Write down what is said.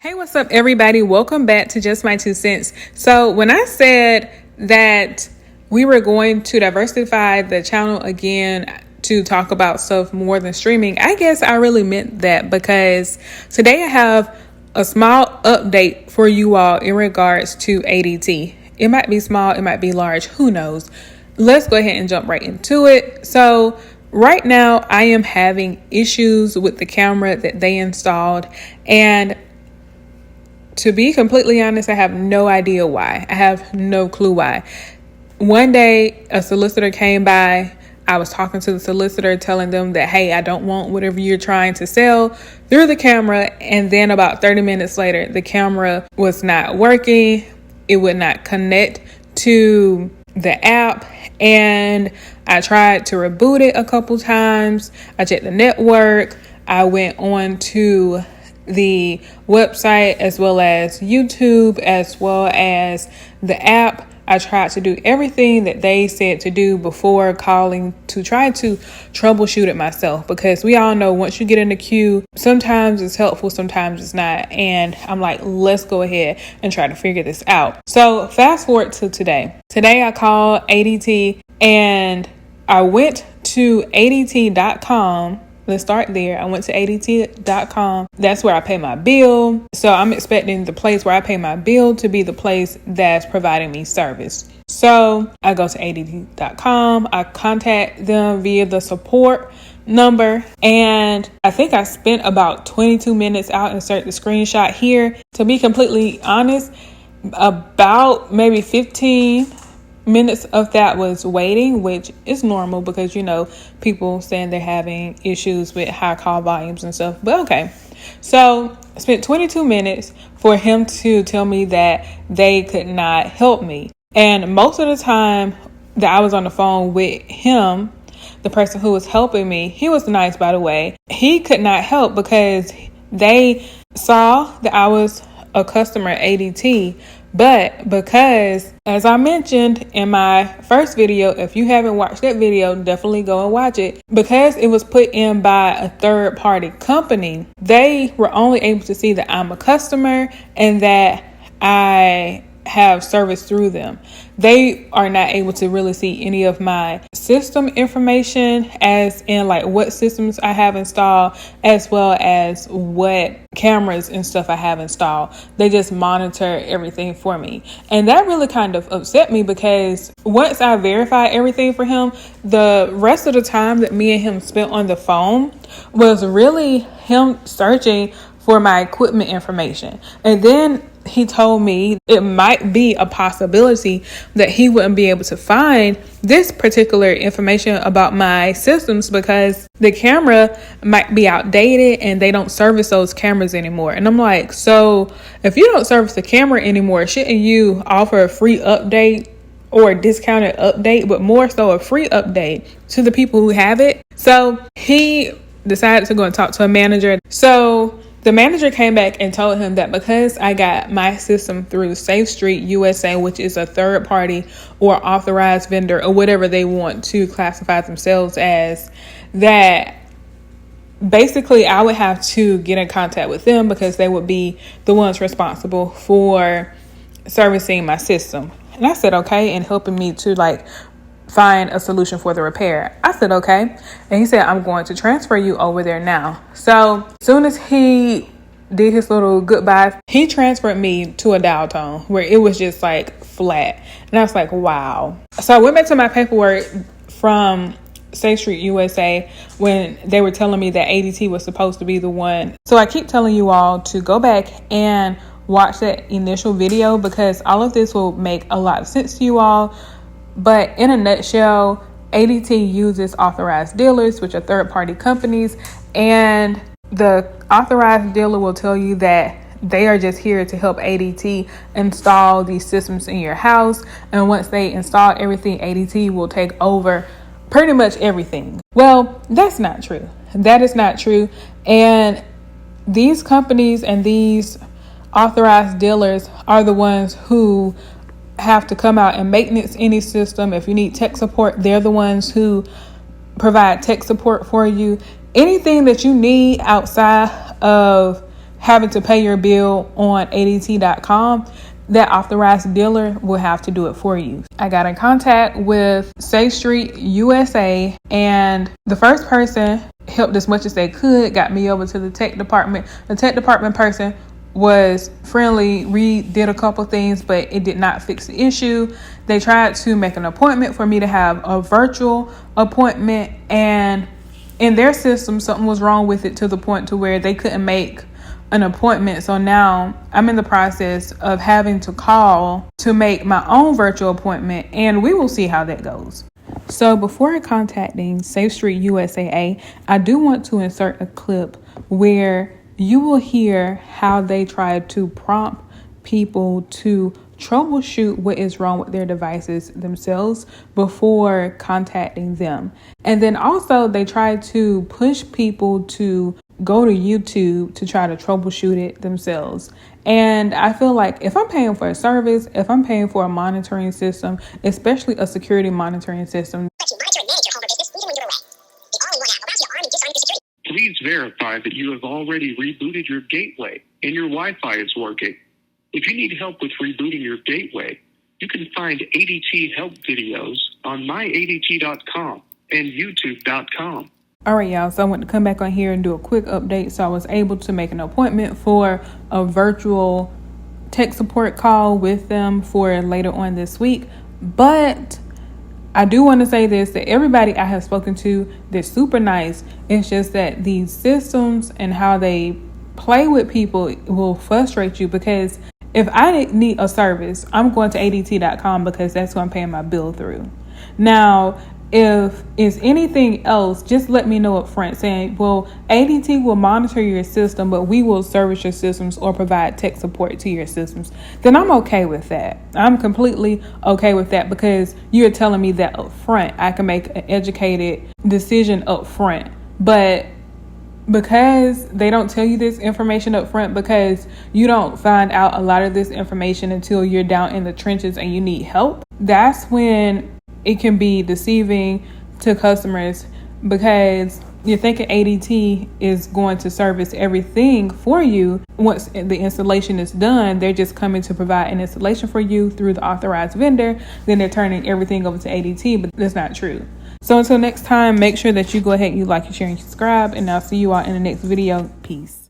Hey, what's up, everybody? Welcome back to Just My Two Cents. So when I said that we were going to diversify the channel again to talk about stuff more than streaming, I guess I really meant that, because today I have a small update for you all in regards to ADT. It might be small, it might be large, who knows? Let's go ahead and jump right into it. So right now I am having issues with the camera that they installed, and to be completely honest, I have no idea why. I have no clue why. One day, a solicitor came by. I was talking to the solicitor, telling them that, hey, I don't want whatever you're trying to sell through the camera. And then about 30 minutes later, the camera was not working. It would not connect to the app. And I tried to reboot it a couple times. I checked the network. I went on to the website as well as YouTube as well as the app. I tried to do everything that they said to do before calling to try to troubleshoot it myself, because we all know once you get in the queue, sometimes it's helpful, sometimes it's not. And I'm like, let's go ahead and try to figure this out. So fast forward to today. Today I called ADT and I went to ADT.com. Let's start there. I went to ADT.com. That's where I pay my bill. So I'm expecting the place where I pay my bill to be the place that's providing me service. So I go to ADT.com. I contact them via the support number. And I think I spent about 22 minutes. I'll insert the screenshot here. To be completely honest, about maybe 15 minutes of that was waiting, which is normal because, you know, people saying they're having issues with high call volumes and stuff. But okay. So I spent 22 minutes for him to tell me that they could not help me. And most of the time that I was on the phone with him, the person who was helping me, he was nice, by the way. He could not help because they saw that I was a customer at ADT. But because, as I mentioned in my first video, if you haven't watched that video, definitely go and watch it. Because it was put in by a third party company, they were only able to see that I'm a customer and that I have service through them. They are not able to really see any of my system information, as in like what systems I have installed, as well as what cameras and stuff I have installed. They just monitor everything for me. And that really kind of upset me, because once I verified everything for him, the rest of the time that me and him spent on the phone was really him searching for my equipment information. And then he told me it might be a possibility that he wouldn't be able to find this particular information about my systems because the camera might be outdated and they don't service those cameras anymore. And I'm like, so if you don't service the camera anymore, shouldn't you offer a free update or a discounted update, but more so a free update to the people who have it? So he decided to go and talk to a manager. So the manager came back and told him that because I got my system through Safe Street USA, which is a third party or authorized vendor or whatever they want to classify themselves as, that basically I would have to get in contact with them because they would be the ones responsible for servicing my system. And I said, okay, and helping me to find a solution for the repair. I said, okay. And he said, I'm going to transfer you over there now. So as soon as he did his little goodbye, he transferred me to a dial tone where it was just flat. And I was like, wow. So I went back to my paperwork from Safe Street USA when they were telling me that ADT was supposed to be the one. So I keep telling you all to go back and watch that initial video, because all of this will make a lot of sense to you all. But in a nutshell, ADT uses authorized dealers, which are third-party companies, and the authorized dealer will tell you that they are just here to help ADT install these systems in your house. And once they install everything, ADT will take over pretty much everything. Well, that's not true. That is not true. And these companies and these authorized dealers are the ones who have to come out and maintenance any system. If you need tech support, they're the ones who provide tech support for you. Anything that you need outside of having to pay your bill on ADT.com, that authorized dealer will have to do it for you. I got in contact with Safe Street USA, and the first person helped as much as they could, got me over to the tech department. The tech department person was friendly, redid a couple things, but it did not fix the issue. They tried to make an appointment for me to have a virtual appointment, and in their system, something was wrong with it to the point to where they couldn't make an appointment. So now I'm in the process of having to call to make my own virtual appointment, and we will see how that goes. So before contacting Safe Street USAA, I do want to insert a clip where you will hear how they try to prompt people to troubleshoot what is wrong with their devices themselves before contacting them. And then also they try to push people to go to YouTube to try to troubleshoot it themselves. And I feel like if I'm paying for a service, if I'm paying for a monitoring system, especially a security monitoring system, please verify that you have already rebooted your gateway and your Wi-Fi is working. If you need help with rebooting your gateway, you can find ADT help videos on myadt.com and youtube.com. All right, y'all. So I want to come back on here and do a quick update. So I was able to make an appointment for a virtual tech support call with them for later on this week. But I do want to say this, that everybody I have spoken to, they're super nice. It's just that these systems and how they play with people will frustrate you, because if I need a service, I'm going to ADT.com because that's who I'm paying my bill through. Now, if it's anything else, just let me know up front saying, well, ADT will monitor your system, but we will service your systems or provide tech support to your systems. Then I'm okay with that. I'm completely okay with that, because you're telling me that up front. I can make an educated decision up front. But because they don't tell you this information up front, because you don't find out a lot of this information until you're down in the trenches and you need help, that's when it can be deceiving to customers, because you're thinking ADT is going to service everything for you. Once the installation is done, they're just coming to provide an installation for you through the authorized vendor. Then they're turning everything over to ADT, but that's not true. So until next time, make sure that you go ahead and you like, share, and subscribe, and I'll see you all in the next video. Peace.